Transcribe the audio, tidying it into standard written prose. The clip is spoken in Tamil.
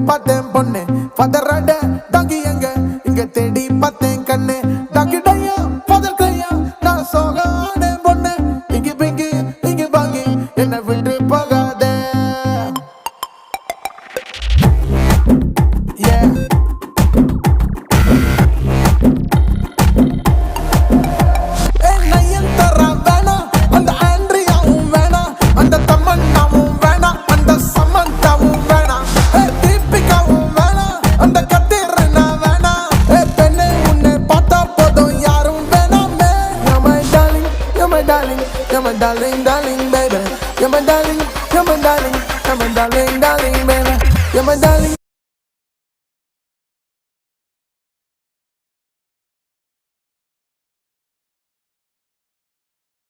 பார்த்தேன் பொண்ணு பதறாட டாங்கி எங்க இங்க தேடி பார்த்தேன் கண்ணு டாங்கி டையா பதல் கையா நான் சோகானே பொண்ணு இங்க பிங்கி இங்க பாங்கி என்ன விட்டு போகாதே You're my darling, darling, baby. You're my darling, you're my darling, you're my darling, darling, baby. You're my darling.